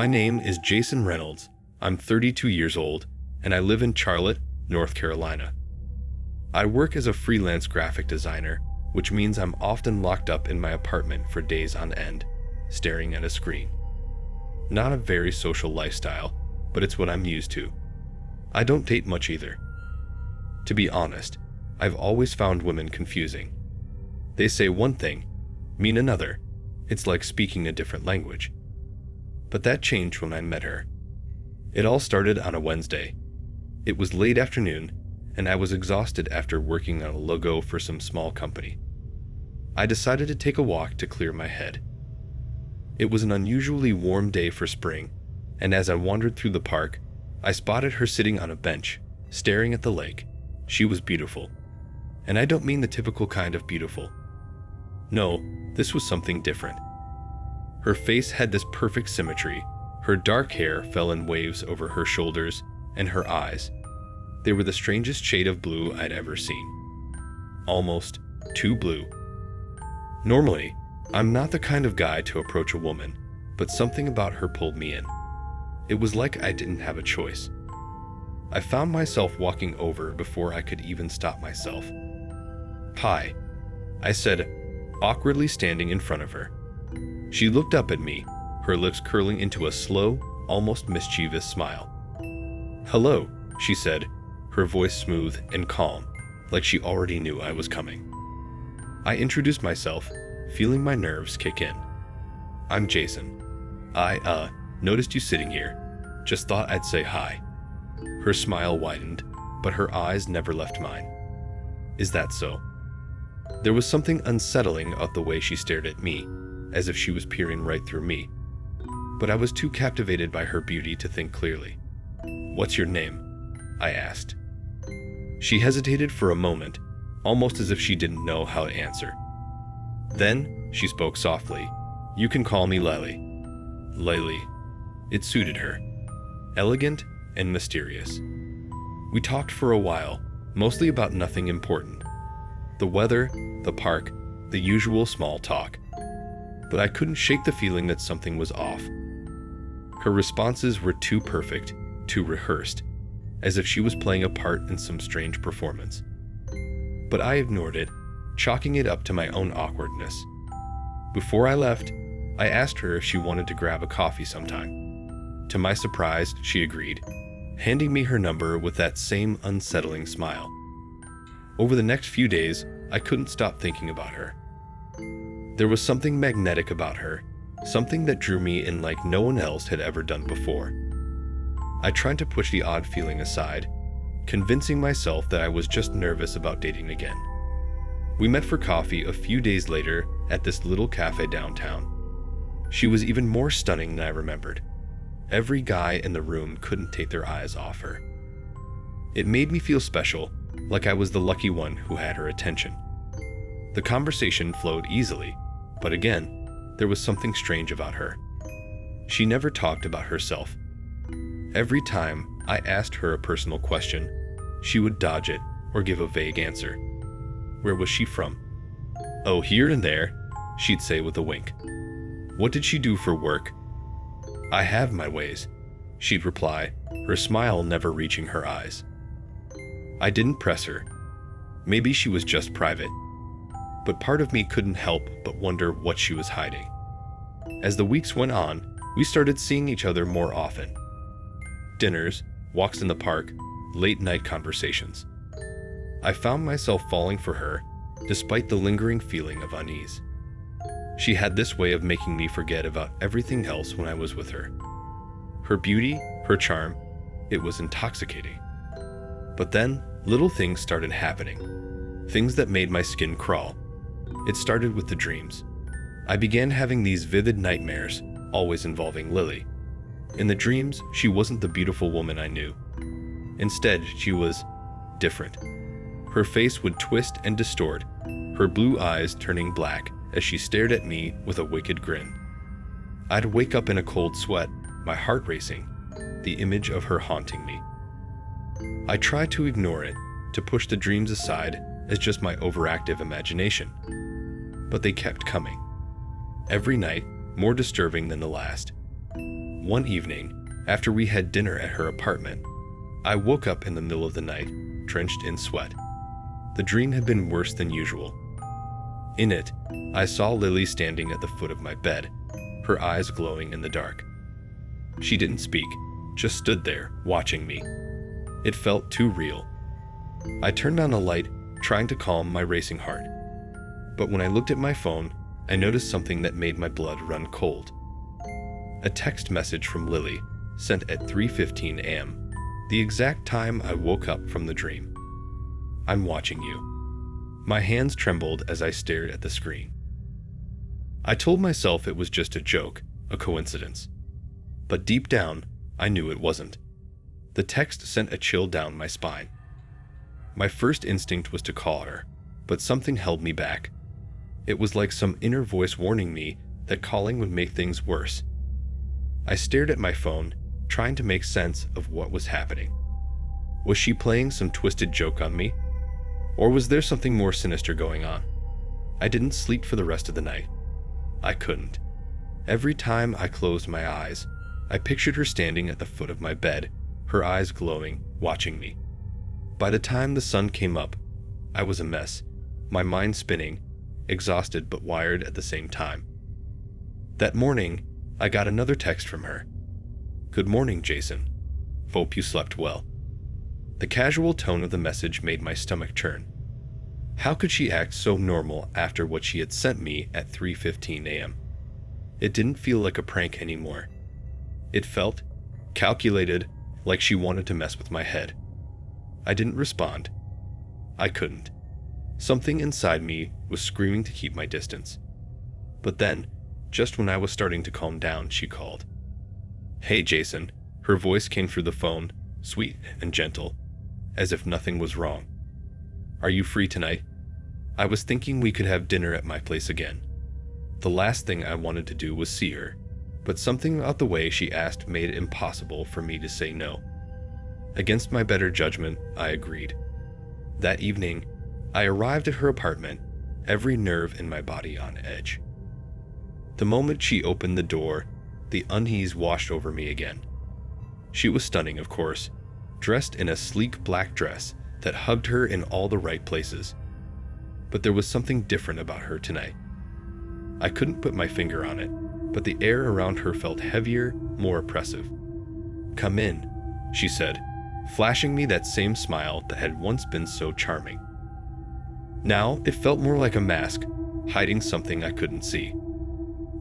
My name is Jason Reynolds. I'm 32 years old, and I live in Charlotte, North Carolina. I work as a freelance graphic designer, which means I'm often locked up in my apartment for days on end, staring at a screen. Not a very social lifestyle, but it's what I'm used to. I don't date much either. To be honest, I've always found women confusing. They say one thing, mean another. It's like speaking a different language. But that changed when I met her. It all started on a Wednesday. It was late afternoon, and I was exhausted after working on a logo for some small company. I decided to take a walk to clear my head. It was an unusually warm day for spring, and as I wandered through the park, I spotted her sitting on a bench, staring at the lake. She was beautiful. And I don't mean the typical kind of beautiful. No, this was something different. Her face had this perfect symmetry. Her dark hair fell in waves over her shoulders, and her eyes. They were the strangest shade of blue I'd ever seen. Almost too blue. Normally, I'm not the kind of guy to approach a woman, but something about her pulled me in. It was like I didn't have a choice. I found myself walking over before I could even stop myself. "Hi," I said, awkwardly standing in front of her. She looked up at me, her lips curling into a slow, almost mischievous smile. "Hello," she said, her voice smooth and calm, like she already knew I was coming. I introduced myself, feeling my nerves kick in. "I'm Jason. I noticed you sitting here. Just thought I'd say hi." Her smile widened, but her eyes never left mine. "Is that so?" There was something unsettling about the way she stared at me, as if she was peering right through me. But I was too captivated by her beauty to think clearly. "What's your name?" I asked. She hesitated for a moment, almost as if she didn't know how to answer. Then she spoke softly. "You can call me Lily." Lily. It suited her. Elegant and mysterious. We talked for a while, mostly about nothing important. The weather, the park, the usual small talk. But I couldn't shake the feeling that something was off. Her responses were too perfect, too rehearsed, as if she was playing a part in some strange performance. But I ignored it, chalking it up to my own awkwardness. Before I left, I asked her if she wanted to grab a coffee sometime. To my surprise, she agreed, handing me her number with that same unsettling smile. Over the next few days, I couldn't stop thinking about her. There was something magnetic about her, something that drew me in like no one else had ever done before. I tried to push the odd feeling aside, convincing myself that I was just nervous about dating again. We met for coffee a few days later at this little cafe downtown. She was even more stunning than I remembered. Every guy in the room couldn't take their eyes off her. It made me feel special, like I was the lucky one who had her attention. The conversation flowed easily, but again, there was something strange about her. She never talked about herself. Every time I asked her a personal question, she would dodge it or give a vague answer. Where was she from? "Oh, here and there," she'd say with a wink. What did she do for work? "I have my ways," she'd reply, her smile never reaching her eyes. I didn't press her. Maybe she was just private. But part of me couldn't help but wonder what she was hiding. As the weeks went on, we started seeing each other more often. Dinners, walks in the park, late-night conversations. I found myself falling for her, despite the lingering feeling of unease. She had this way of making me forget about everything else when I was with her. Her beauty, her charm, it was intoxicating. But then, little things started happening. Things that made my skin crawl. It started with the dreams. I began having these vivid nightmares, always involving Lily. In the dreams, she wasn't the beautiful woman I knew. Instead, she was different. Her face would twist and distort, her blue eyes turning black as she stared at me with a wicked grin. I'd wake up in a cold sweat, my heart racing, the image of her haunting me. I tried to ignore it, to push the dreams aside as just my overactive imagination. But they kept coming. Every night, more disturbing than the last. One evening, after we had dinner at her apartment, I woke up in the middle of the night, drenched in sweat. The dream had been worse than usual. In it, I saw Lily standing at the foot of my bed, her eyes glowing in the dark. She didn't speak, just stood there, watching me. It felt too real. I turned on a light, trying to calm my racing heart. But when I looked at my phone, I noticed something that made my blood run cold. A text message from Lily, sent at 3:15 a.m., the exact time I woke up from the dream. "I'm watching you." My hands trembled as I stared at the screen. I told myself it was just a joke, a coincidence. But deep down, I knew it wasn't. The text sent a chill down my spine. My first instinct was to call her, but something held me back. It was like some inner voice warning me that calling would make things worse. I stared at my phone, trying to make sense of what was happening. Was she playing some twisted joke on me? Or was there something more sinister going on? I didn't sleep for the rest of the night. I couldn't. Every time I closed my eyes, I pictured her standing at the foot of my bed, her eyes glowing, watching me. By the time the sun came up, I was a mess, my mind spinning, exhausted but wired at the same time. That morning, I got another text from her. "Good morning, Jason. Hope you slept well." The casual tone of the message made my stomach churn. How could she act so normal after what she had sent me at 3:15 a.m.? It didn't feel like a prank anymore. It felt calculated, like she wanted to mess with my head. I didn't respond. I couldn't. Something inside me was screaming to keep my distance. But then, just when I was starting to calm down, she called. "Hey, Jason." Her voice came through the phone, sweet and gentle, as if nothing was wrong. "Are you free tonight? I was thinking we could have dinner at my place again." The last thing I wanted to do was see her, but something about the way she asked made it impossible for me to say no. Against my better judgment, I agreed. That evening, I arrived at her apartment, every nerve in my body on edge. The moment she opened the door, the unease washed over me again. She was stunning, of course, dressed in a sleek black dress that hugged her in all the right places. But there was something different about her tonight. I couldn't put my finger on it, but the air around her felt heavier, more oppressive. "Come in," she said, flashing me that same smile that had once been so charming. Now it felt more like a mask, hiding something I couldn't see.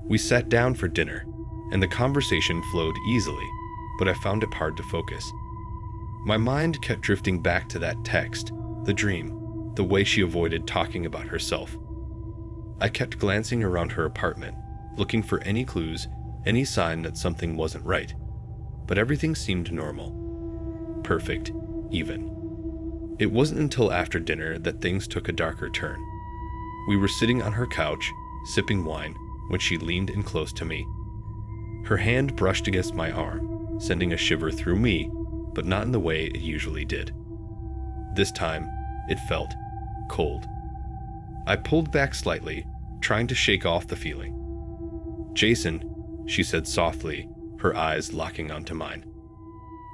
We sat down for dinner, and the conversation flowed easily, but I found it hard to focus. My mind kept drifting back to that text, the dream, the way she avoided talking about herself. I kept glancing around her apartment, looking for any clues, any sign that something wasn't right. But everything seemed normal. Perfect, even. It wasn't until after dinner that things took a darker turn. We were sitting on her couch, sipping wine, when she leaned in close to me. Her hand brushed against my arm, sending a shiver through me, but not in the way it usually did. This time, it felt cold. I pulled back slightly, trying to shake off the feeling. "Jason," she said softly, her eyes locking onto mine.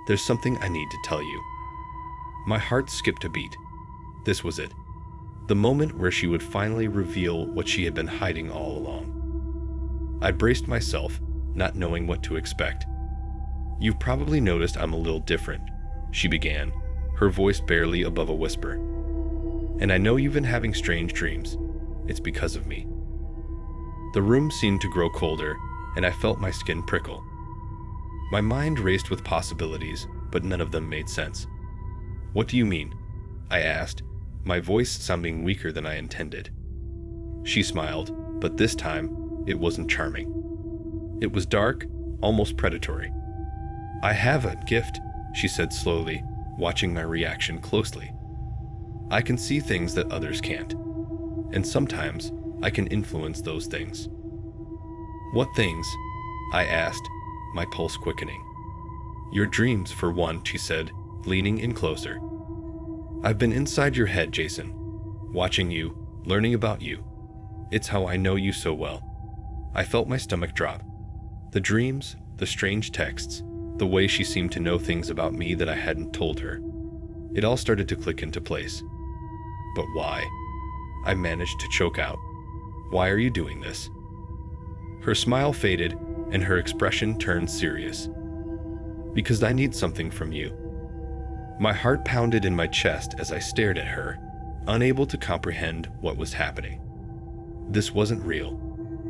"There's something I need to tell you." My heart skipped a beat. This was it. The moment where she would finally reveal what she had been hiding all along. I braced myself, not knowing what to expect. "You've probably noticed I'm a little different," she began, her voice barely above a whisper. "And I know you've been having strange dreams. It's because of me." The room seemed to grow colder, and I felt my skin prickle. My mind raced with possibilities, but none of them made sense. "What do you mean?" I asked, my voice sounding weaker than I intended. She smiled, but this time, it wasn't charming. It was dark, almost predatory. "I have a gift," she said slowly, watching my reaction closely. "I can see things that others can't. And sometimes, I can influence those things." "What things?" I asked, my pulse quickening. "Your dreams, for one," she said, leaning in closer. "I've been inside your head, Jason, watching you, learning about you. It's how I know you so well." I felt my stomach drop. The dreams, the strange texts, the way she seemed to know things about me that I hadn't told her. It all started to click into place. But why? I managed to choke out. Why are you doing this? Her smile faded and her expression turned serious. Because I need something from you. My heart pounded in my chest as I stared at her, unable to comprehend what was happening. This wasn't real.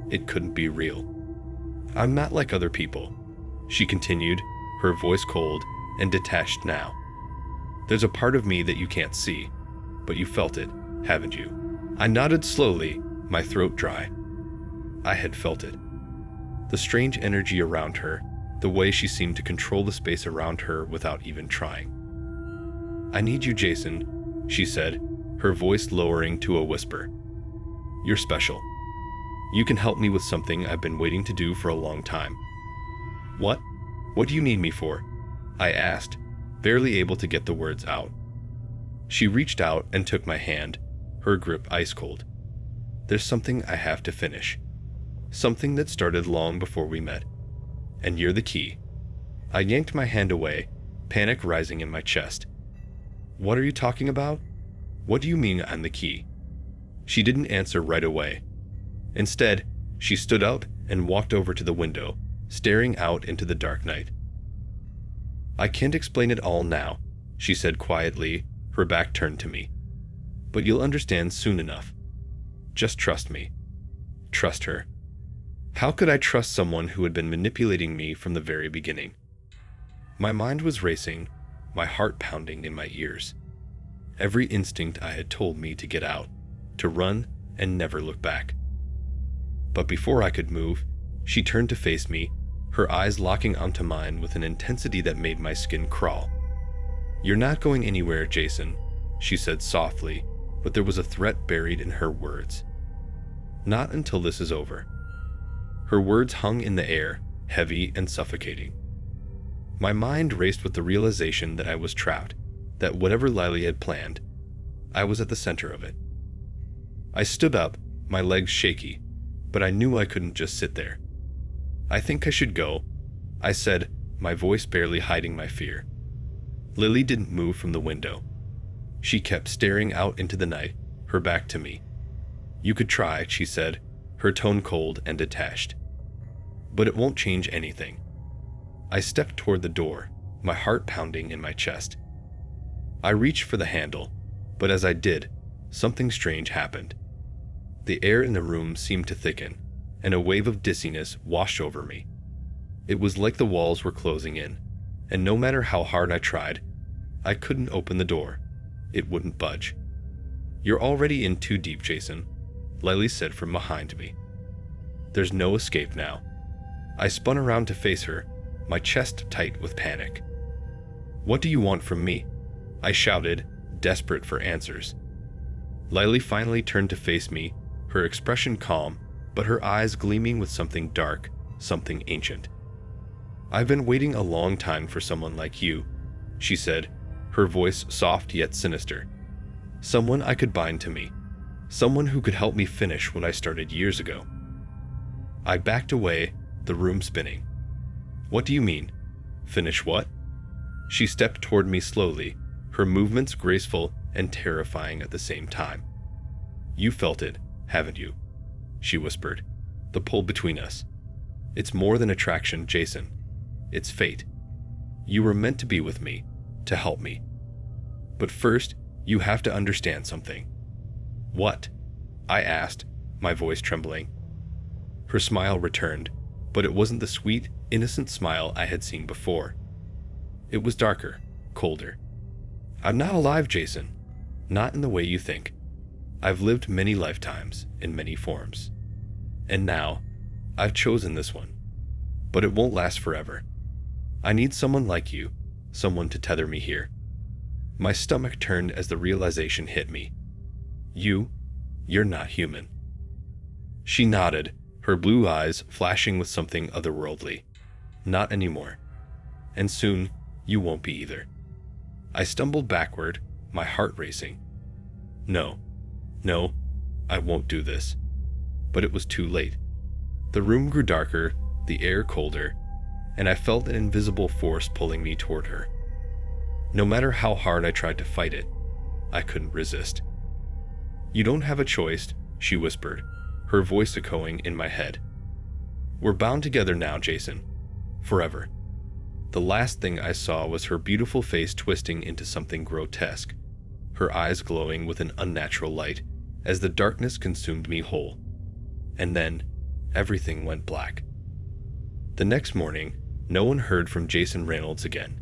It couldn't be real. I'm not like other people, she continued, her voice cold and detached now. There's a part of me that you can't see, but you felt it, haven't you? I nodded slowly, my throat dry. I had felt it. The strange energy around her, the way she seemed to control the space around her without even trying. I need you, Jason, she said, her voice lowering to a whisper. You're special. You can help me with something I've been waiting to do for a long time. What? What do you need me for? I asked, barely able to get the words out. She reached out and took my hand, her grip ice cold. There's something I have to finish. Something that started long before we met. And you're the key. I yanked my hand away, panic rising in my chest. What are you talking about? What do you mean I'm the key? She didn't answer right away. Instead, she stood up and walked over to the window, staring out into the dark night. I can't explain it all now, she said quietly, her back turned to me. But you'll understand soon enough. Just trust me. Trust her. How could I trust someone who had been manipulating me from the very beginning? My mind was racing, my heart pounding in my ears. Every instinct I had told me to get out, to run and never look back. But before I could move, she turned to face me, her eyes locking onto mine with an intensity that made my skin crawl. You're not going anywhere, Jason, she said softly, but there was a threat buried in her words. Not until this is over. Her words hung in the air, heavy and suffocating. My mind raced with the realization that I was trapped, that whatever Lily had planned, I was at the center of it. I stood up, my legs shaky, but I knew I couldn't just sit there. I think I should go, I said, my voice barely hiding my fear. Lily didn't move from the window. She kept staring out into the night, her back to me. You could try, she said, her tone cold and detached. But it won't change anything. I stepped toward the door, my heart pounding in my chest. I reached for the handle, but as I did, something strange happened. The air in the room seemed to thicken, and a wave of dizziness washed over me. It was like the walls were closing in, and no matter how hard I tried, I couldn't open the door. It wouldn't budge. You're already in too deep, Jason, Lily said from behind me. There's no escape now. I spun around to face her, my chest tight with panic. What do you want from me? I shouted, desperate for answers. Lily finally turned to face me, her expression calm, but her eyes gleaming with something dark, something ancient. I've been waiting a long time for someone like you, she said, her voice soft yet sinister. Someone I could bind to me. Someone who could help me finish what I started years ago. I backed away, the room spinning. What do you mean? Finish what? She stepped toward me slowly, her movements graceful and terrifying at the same time. You felt it, haven't you? She whispered. The pull between us. It's more than attraction, Jason. It's fate. You were meant to be with me, to help me. But first, you have to understand something. What? I asked, my voice trembling. Her smile returned, but it wasn't the sweet, innocent smile I had seen before. It was darker, colder. I'm not alive, Jason. Not in the way you think. I've lived many lifetimes in many forms. And now, I've chosen this one. But it won't last forever. I need someone like you, someone to tether me here. My stomach turned as the realization hit me. You're not human. She nodded, her blue eyes flashing with something otherworldly. Not anymore. And soon, you won't be either. I stumbled backward, my heart racing. No, I won't do this. But it was too late. The room grew darker, the air colder, and I felt an invisible force pulling me toward her. No matter how hard I tried to fight it, I couldn't resist. "You don't have a choice," she whispered, her voice echoing in my head. "We're bound together now, Jason. Forever." The last thing I saw was her beautiful face twisting into something grotesque, her eyes glowing with an unnatural light as the darkness consumed me whole. And then, everything went black. The next morning, no one heard from Jason Reynolds again.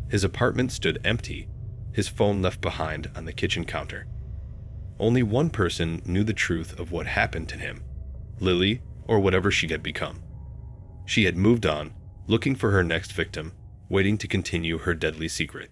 His apartment stood empty, his phone left behind on the kitchen counter. Only one person knew the truth of what happened to him, Lily, or whatever she had become. She had moved on, looking for her next victim, waiting to continue her deadly secret.